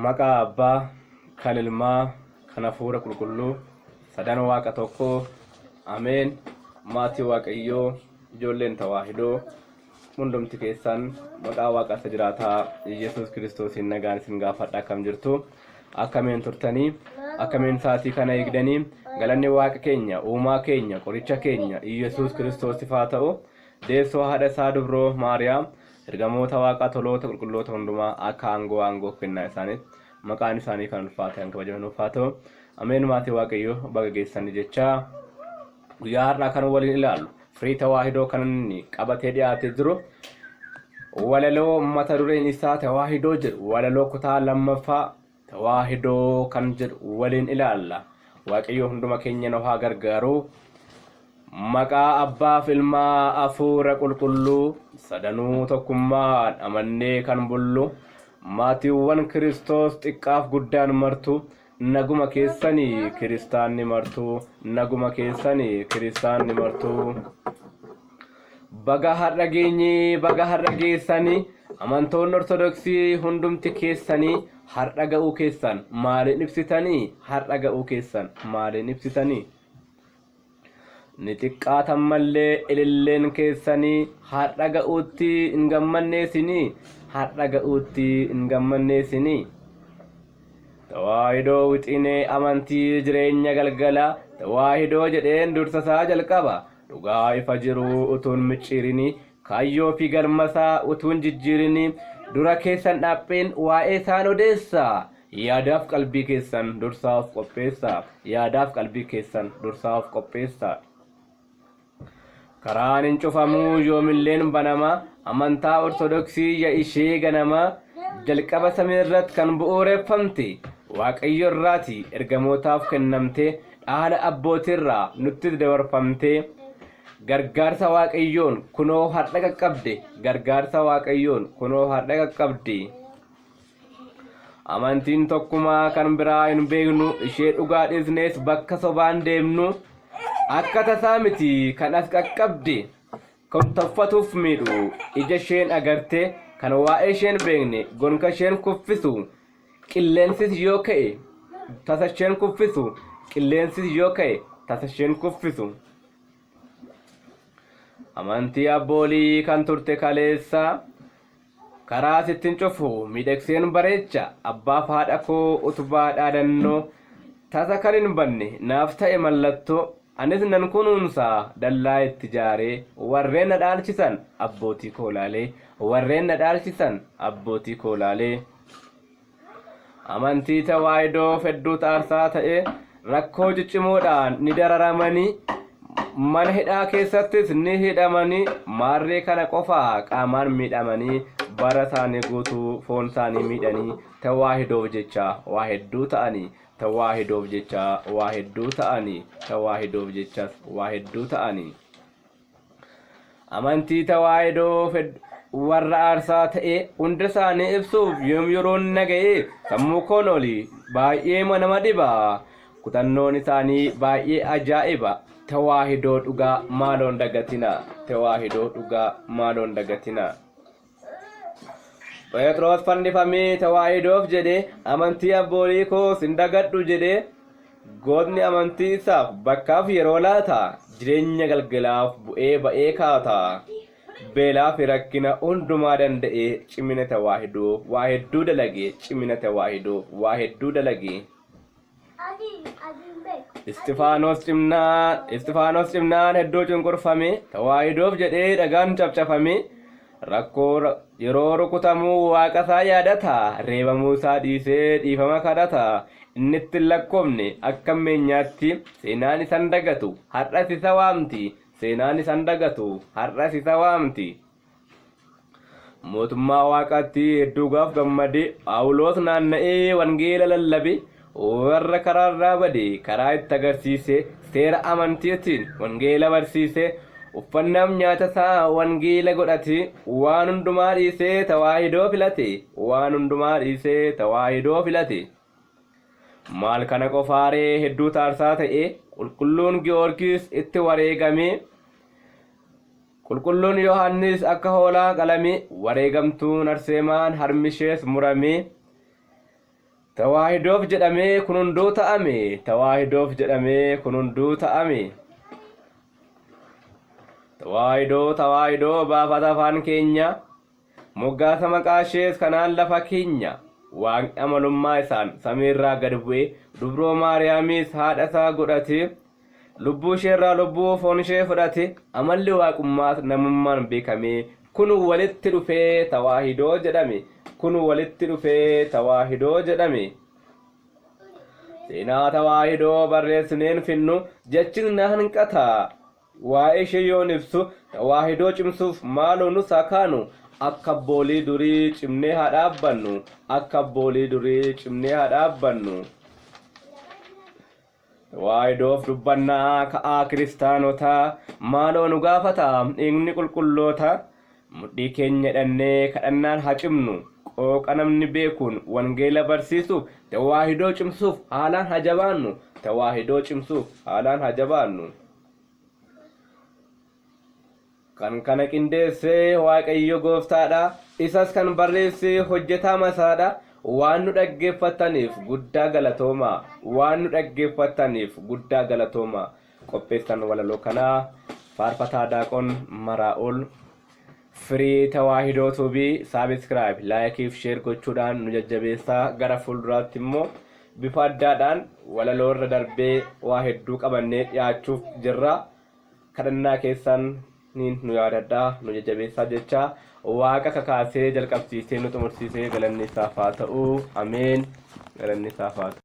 Maqaa Abbaa, kan Ilmaa, kan Hafuura Qulqulluu, sadan Waaqa tokkoo, Ameen. Maatii Waaqayyoo, ijoolleen Tawaahidoo, hundumti keessan maqaa Waaqa isa jiraataa Yesuus Kiristoosiin nagaan isin gaafadha akkam jirtu. Akkamiin turtanii, akkamiin sa'aatii kana eegdanii, galanni Waaqa keenya, uumaa keenya, qoricha keenya Yesuus Kiristoosiif haa ta'u. Deessoo haadha isaa dubroo Maariyaam, ergamoota Waaqaa toloota qulqulloota hundumaa akka aangoo kennaa isaaniitti maqaan isaanii kan ulfaate kan kabajamuuf haa ta'u. Ameen. Maatii Waaqayyoo baga geessanii jechaa guyyaa har'aa kan waliin ilaallu firii tawaahidoo kan inni qabatee dhiyaatee jiru walaloo mata dureen isaa tawaahidoo jedhu walaloo kutaa lammaffaa tawaahidoo kan jedhu waliin ilaalla. Waaqayyoo hunduma keenya nu haa gargaaru. Maqaa Abbaa, Ilmaa, Hafuura Qulqulluu sadanuu tokkummaan amannee kan bullu maatiiwwan Kiristoos xiqqaaf guddaan martu naguma keessanii kiristaanni martu naguma keessanii kiristaanni martu. Baga har'a geenyee baga har'a geessanii amantoonni Ortodoksii hundumti keessanii har'a ga'uu keessan maaliin ibsitanii? Har'a ga'uu keessan maaliin ibsitanii? Ni xiqqaatan mallee ililleen keessanii har'a ga'uutti hin gammanneesinii? Har'a ga'uutti hin gammanneesinii? Tawaahidoo wixinee amantii jireenya galgala tawaahidoo jedheen dursasaa jalqaba. Dhugaa ifa jiru utuun micciirinii kaayyoo fi galmasaa utuun jijjiirinii dura keessan dhaabbeen waa'ee isaan odeessaa. Yaadaaf qalbii keessan dursaaf qopheessaa. Yaadaaf qalbii keessan dursaaf qopheessaa. Karaan hin cufamuu yoomilleen banama amantaa Ortodoksii ya ishee ganama jalqaba samii irratti kan bu'uureffamte Waaqayyo irraati ergamootaaf kennamte dhaala abbootirraa nutti dabarfamte gargaarsa Waaqayyoon kunoo har'a qaqqabde gargaarsa Waaqayyoon kunoo har'a qaqqabde. Amantiin tokkumaa kan biraa hin beeknu ishee dhugaa dhiisnees bakka sobaan deemnu akka tasaa miti kan as qaqqabde kan tuffatuuf miidhu ija isheen agarte kan waa'ee isheen beekne gonka isheen kuffisu qilleensis yoo ka'e tasa isheen kuffisu qilleensis yoo ka'e tasa isheen kuffisu. Amantii abboolii kan turte kaleessa karaa sittin cufu miidhagseen bareecha abbaaf haadha koo utubaa dhaadannoo tasa kan hin banne naaf ta'e mallattoo anis nan kunuunsaa dallaa itti jaaree warreen na dhaalchisan abbootii koolaalee warreen na dhaalchisan abbootii koolaalee. Amantii tawaahidoo hedduu taarsaa ta'e rakkoo ciccimoodhaan ni dararamanii mana hidhaa keessattis ni hidhamanii maarree kana qofaa qaamaan miidhamanii bara isaanii guutuu foon isaanii miidhanii tawaahidoof jecha waa hedduu ta'anii tawaahidoof jecha waa hedduu ta'anii tawaahidoof jechas waa hedduu ta'anii. Amantii tawaahidoo warra aarsaa ta'e hunda isaanii ibsuuf yeroon naga'e sammuu koon olii baay'ee nama dhiba kutannoon isaanii baay'ee ajaa'iba. Tawaahidoo dhugaa maaloon dagatina tawaahidoo dhugaa maaloon dagatina. Phexros fannifamee tawaahidoof jedhee amantii abboolii koos hin dagadhu jedhee gootni amantii isaaf bakkaaf yeroo laata jireenya galgalaaf bu'ee ba'ee kaata. Beelaa fi rakkina hundumaa danda'ee cimina tawaahidoo waa hedduu dalagee cimina tawaahidoo waa hedduu dalagee. Istifaanos cimnaan hedduu cunqurfame tawaahidoof jedhee dhagaan cabcafame rakkoo yeroo rukutamuu waaqa isaa yaadata reebamuu isaa dhiisee dhiifama kadhata inni itti lakkoofne akka meenyaatti seenaan isan dagatu har'as isa waamti seenaan isan dagatu har'as isa waamti. Mootummaa waaqaatti hedduu gaaf gammade Phaawulos naanna'ee wangeela lallabe warra karaarraa bade karaa itti agarsiise seera amantiitiin wangeela barsiise uffannaaf nyaata isaa wangeela godhate waan hundumaa dhiisee tawaahidoo filate waan hundumaa dhiisee tawaahidoo filate. Maal kana qofaaree hedduu taarsaa ta'e qulqulluun Giyoorgis itti wareegame qulqulluun Yohaannis akka hoolaa qalame wareegamtuun Arseemaan harmishees murame tawaahidoof jedhamee kun hunduu ta'ame tawaahidoof jedhamee kun hunduu ta'ame tawaahidoo baafata afaan keenya moggaasa maqaa ishees kanaan lafa keenya waan amalummaa isaan samiirraa gad bu'ee dubroo maariyaamis haadha isaa godhate lubbuu isheerraa lubbuu foon ishee fudhate amalli waaqummaas namummaan beekamee kun walitti dhufee tawaahidoo jedhame kun walitti dhufee tawaahidoo jedhame. Seenaa tawaahidoo barreessineen finnu jechin na hanqataa waa'ee ishee yoon ibsu tawaahidoo cimsuuf maaloo nus akaanu akka abboolii durii cimnee haa dhaabbannu akka abboolii durii cimnee haa dhaabbannu. Tawaahidoof dubbannaa ka'aa kiristaanotaa maaloo nu gaafata dhiigni qulqulloota mudhii keenya hidhannee kadhannaan haa cimnu qooqa namni beekuun wangeela barsiisuuf tawaahidoo cimsuuf haalaan haa jabaannu tawaahidoo cimsuuf haalaan haa jabaannu. Kan kana qindeessee Waaqayyo gooftaadha isas kan barreessee hojjetaa masaadha waan nu dhaggeeffataniif guddaa galatooma waan nu dhaggeeffataniif guddaa galatooma. Qopheessan walaloo kanaa faarfataa daaqon Maraa'ol Firii tawaahidoo tuubii saabskraayib laayikiif sheer gochuudhaan nu jajjabeessaa gara fuulduraatti immoo bifa addaadhaan walaloo irra darbee waa hedduu qabannee dhiyaachuuf jirra. Kadhannaa keessan nu yaadadhaa nu jajjabeessaa jecha waaqa kakaasee jalqabsiisee nu xumursiisee galanni isaaf haa ta'u. Ameen. Galanni isaaf haa ta'u.